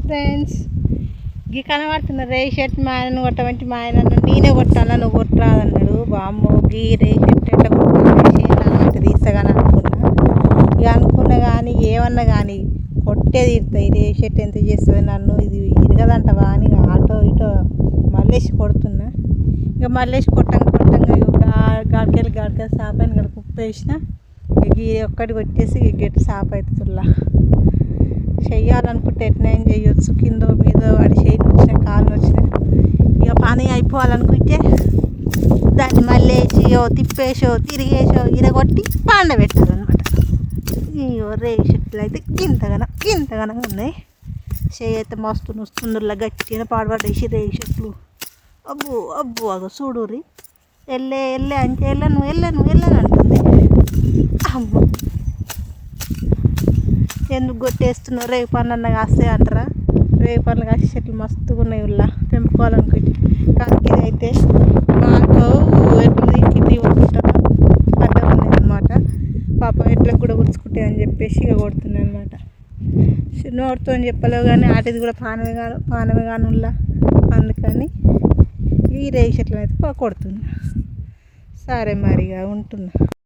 Friends, గీ కనబడుతున్న రేయి shirt మా ఆయన కొట్టమంటే మా ఆయన నేనే కొట్టాలా నువ్వు కొట్టరాదన్నాడు. బామ్మో గీ రేయి షర్ట్ ఎట్లా కొట్టాలి తీస్తాగాని అనుకున్నా కానీ ఏమన్నా కానీ కొట్టే తీరుతాయి. రేయి షర్ట్ ఎంత చేస్తుంది నన్ను, ఇది ఇరగదంటవా అని ఆటో ఇటో మళ్ళేసి కొడుతున్నా. ఇక మళ్ళేసి కొట్టంగా గాడికెళ్ళి సాపని ఇక్కడ కుప్ప వేసిన గీ ఒక్కటి కొట్టేసి గట్టి సాప అవుతుందిలా. చెయ్యాలనుకుంటే ఎట్నైనా చేయొచ్చు, కిందో మీద వాడి చేయిని వచ్చినా కాళ్ళు వచ్చినా. ఇక పని అయిపోవాలనుకుంటే దాన్ని మళ్ళీ వేసియో తిప్పేసో తిరిగేసో ఇరగొట్టి పండబెట్టాలన్నమాట. ఇయో రేయి చెట్లు అయితే గింతగానం ఉన్నాయి. చేయి అయితే మస్తు నుస్తుందిలా, గట్టిగా పాడుపడేసి రేయి చెట్లు. అబ్బో అగో చూడుర్రి, వెళ్ళే అంటే వెళ్ళను అంటుంది. అమ్మో ఎందుకు కొట్టేస్తున్నావు, రేగు పండ్లు కాస్తాయి అంటారా? రేగు పండ్లు కాసే చెట్లు మస్తుగా ఉన్నాయి ఉల్లా, తెంపుకోవాలనుకుంటే. కానీ ఇది అయితే బాగా ఎట్లా కింది కొట్టుకుంటారా అట్లా ఉన్నాయి అనమాట. పాప ఎట్లా కూడా గుచ్చుకుంటాయి అని చెప్పేసి ఇక కొడుతున్నాయి అనమాట. నోటితో చెప్పలేవు కానీ ఆటిది కూడా పానమే కానీ ఉల్లా, అందుకని ఈ రేగు చెట్లను అయితే కొడుతున్నా. సరే మరిగా ఉంటున్నా.